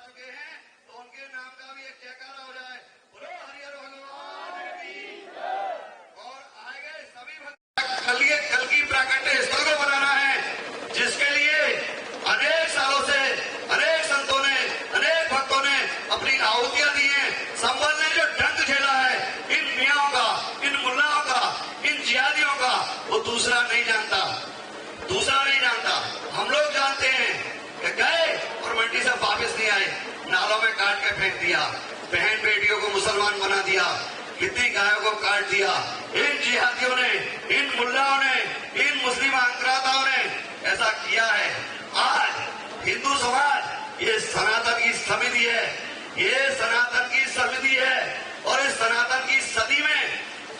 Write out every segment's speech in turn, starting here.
चुके हैं तो उनके नाम का भी एक जयकारा हो जाए। बोलो हरिहर भगवान की। और आगे सभी कल की प्राकट्य स्थल को बनाना है, जिसके लिए अनेक सालों से अनेक संतों ने, अनेक भक्तों ने अपनी आहुतियां दी हैं। संभल ने जो डंक झेला है इन मियाओं का, इन मुल्लाओं का, इन जिहादियों का, वो दूसरा नहीं जानता। हम लोग जानते हैं कि गए और मंडी से वापस नहीं आए, नालों में काट के फेंक दिया, बहन बेटियों को मुसलमान बना दिया, कितनी गायों को काट दिया। इन जिहादियों ने, इन मुल्लाओं ने, इन मुस्लिम आक्रांताओं ने ऐसा किया है। आज हिंदू समाज ये सनातन की समिति है, ये सनातन की समिति है, और इस सनातन की सदी में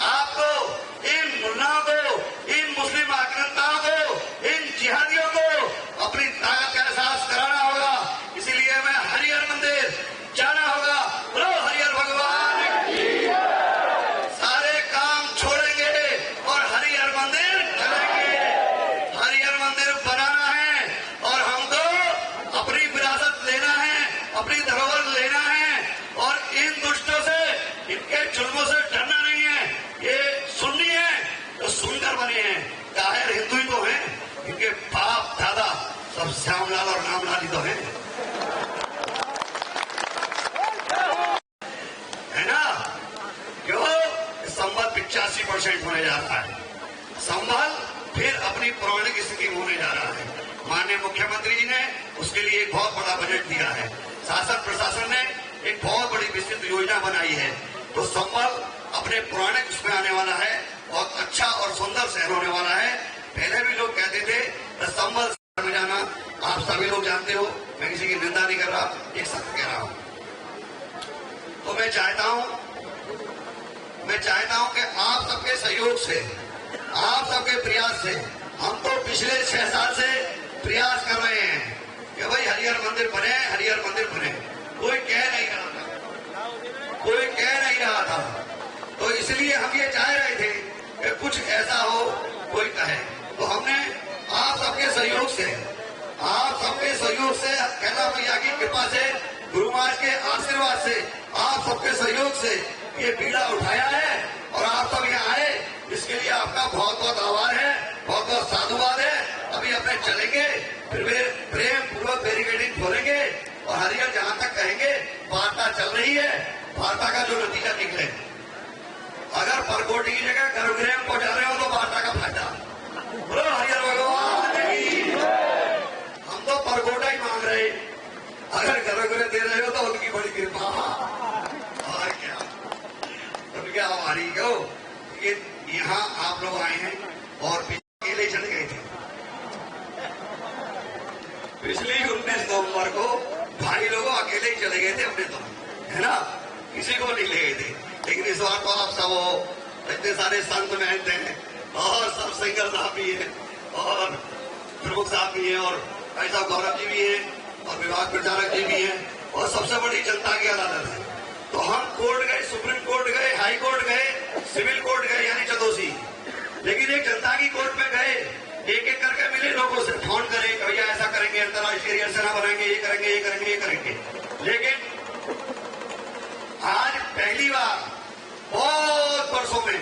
आपको इन मुल्लाओं को, इन मुस्लिम आक्रांताओं को, इन जिहादियों को अपनी ताकत का एहसास कराना होगा। इसीलिए मैं हरिहर मंदिर जाना होगा। बोलो हरिहर भगवान की। सारे काम छोड़ेंगे और हरिहर मंदिर चलेंगे। हरिहर मंदिर बनाना है और हमको अपनी विरासत लेना है, अपनी धरोहर लेना है, और इन दुष्टों से, इनके जुल्मों से डरना नहीं है। ये सुन्नी है तो सुनकर बने हैं, कायर हिंदू ही तो हैं, इनके बाप दादा सब श्यामलाल और रामलाल ही तो हैं, है ना? क्यों? संबल 85% होने जा रहा है। संबल फिर अपनी पौराणिक स्थिति होने जा रहा है। माननीय मुख्यमंत्री जी ने उसके लिए एक बहुत बड़ा बजट दिया है। शासन प्रशासन ने एक बहुत बड़ी विस्तृत योजना बनाई है। तो संबल अपने पौराणिक उसमें आने वाला है, बहुत अच्छा और सुंदर शहर होने वाला है। पहले भी लोग कहते थे संबल में जाना, आप सभी लोग जानते हो, मैं किसी की निंदा नहीं कर रहा, एक सत्य कह रहा हूं। तो मैं चाहता हूं कि आप सबके सहयोग से, आप सबके प्रयास से, हम तो पिछले 6 साल से प्रयास कर रहे हैं कि भाई हरिहर मंदिर बने, हरिहर मंदिर बने। कोई कह नहीं रहा था, तो इसलिए हम ये चाह रहे थे कि कुछ ऐसा हो, कोई कहे। तो हमने आप सबके सहयोग से, कैलाश मैया की कृपा से, गुरु महाराज के आशीर्वाद से, आप सबके सहयोग से ये बीड़ा उठाया है और आप सब यहाँ आए। इसके लिए आपका बहुत बहुत आभार है, बहुत बहुत साधुवाद है। अभी अपने चलेंगे, फिर प्रेम पूर्वक बैरिकेडिंग खोलेंगे और हरिहर जहां तक कहेंगे वार्ता चल रही है, वार्ता का जो नतीजा निकले, अगर परकोटी की जगह गर्भगृह में पहुंचा रहे हो तो वार्ता का फायदा। बोलो हरिहर भगवान की। हम तो परकोटा ही मांग रहे, अगर गर्भगृह दे रहे हो तो उनकी बड़ी कृपा। और क्या हमारी क्यों? यहाँ आप लोग आए हैं और अकेले चले गए थे। पिछली 19 नवंबर को भाई लोगों अकेले ही चले गए थे अपने, तो है ना, किसी को नहीं ले गए थे। लेकिन इस बार तो आप सब हो, इतने सारे संत महंत हैं और सब सिंगर साहब भी हैं और प्रमुख साहब भी हैं और भाई साहब गौरव जी भी हैं और विभाग प्रचारक जी भी हैं, और सबसे बड़ी जनता की अदालत है। तो हम कोर्ट गए, सुप्रीम कोर्ट गए, हाई कोर्ट गए, सिविल कोर्ट गए, यानी चतोसी। लेकिन एक जनता की कोर्ट में गए, एक एक करके मिले लोगों से, फोन करे कि भैया ऐसा करेंगे, अंतर्राष्ट्रीय सेना बनाएंगे, ये करेंगे, ये करेंगे, ये करेंगे। लेकिन आज पहली बार बहुत वर्षों में,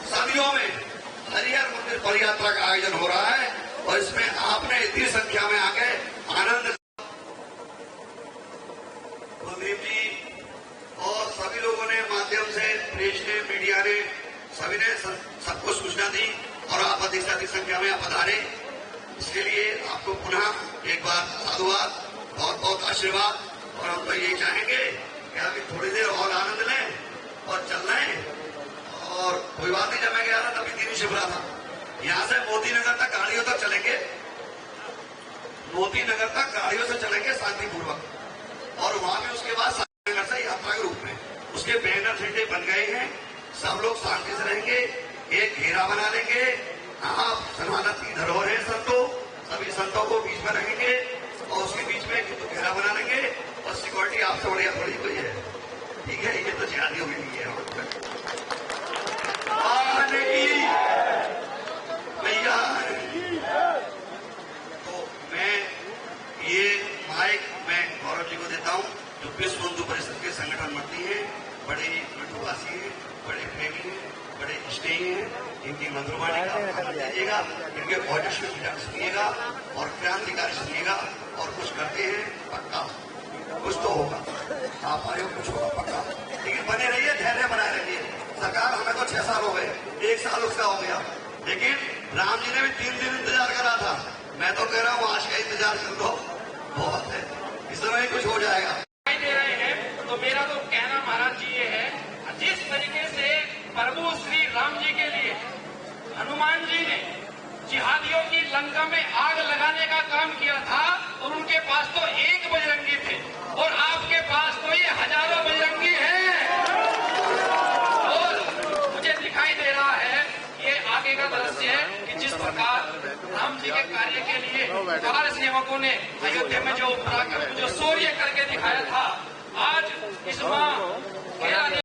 सदियों में हरिहर मंदिर पदयात्रा का आयोजन हो रहा है, और इसमें आपने इतनी संख्या में आके आनंद, कुलदीप जी और सभी लोगों ने माध्यम से, प्रेस ने, मीडिया ने, सभी ने सबको सूचना दी और आप अधिक से अधिक संख्या में आप पधारे। इसके लिए आपको पुनः एक बार साधुवाद, बहुत बहुत आशीर्वाद। और हम तो यही चाहेंगे कि अभी थोड़ी देर और आनंद लें और चल रहे हैं। और कोई बात नहीं, जब मैं गया था तभी दिन शिवरा था। यहाँ से मोती नगर तक गाड़ियों तक चलेंगे, मोती नगर तक गाड़ियों से चलेंगे शांतिपूर्वक, और वहां भी उसके बाद नगर से यात्रा के रूप में उसके बैनर झंडे बन गए हैं। सब लोग शांति से रहेंगे, एक घेरा बना लेंगे। आप सनातन की धरोहर है संतों, सभी संतों को बीच में रखेंगे और उसके बीच में एक घेरा बना लेंगे, और सिक्योरिटी आपसे बढ़िया थोड़ी कोई है, ठीक है? ये तो जिहादियों के लिए है। भैया तो मैं ये माइक मैं गौरव जी को देता हूं। जो विश्व हिंदू परिषद के संगठन मंत्री हैं, बड़े मिठुवासी हैं, बड़े प्रेमी हैं, बड़े स्नेही हैं, इनकी मंत्रवाणी का आनंद लीजिएगा, इनके ऑडियो सुनिएगा और क्रांतिकारी सुनिएगा और कुछ करते हैं पक्का, कुछ तो होगा, आप आए हो कुछ होगा पक्का। लेकिन बने रहिए, धैर्य बनाए रहिए। सरकार हमें तो 6 साल हो गए, 1 साल उसका हो गया, लेकिन राम जी ने भी 3 दिन इंतजार करा था। मैं तो कह रहा हूँ आज का इंतजार कर लो, बहुत है, इस तरह ही कुछ हो जाएगा। दे रहे हैं तो मेरा तो कहना महाराज जी ये है, जिस तरीके से प्रभु श्री राम जी के लिए हनुमान जी ने जिहादियों की लंका में आग लगाने का काम किया था, और उनके पास तो एक बजरंगी थे और आपके पास तो ये हजारों बजरंगी हैं। और मुझे दिखाई दे रहा है ये आगे का दृश्य है कि जिस प्रकार राम जी के कार्य के लिए कार सेवकों ने अयोध्या में जो शौर्य करके दिखाया था, आज इस मां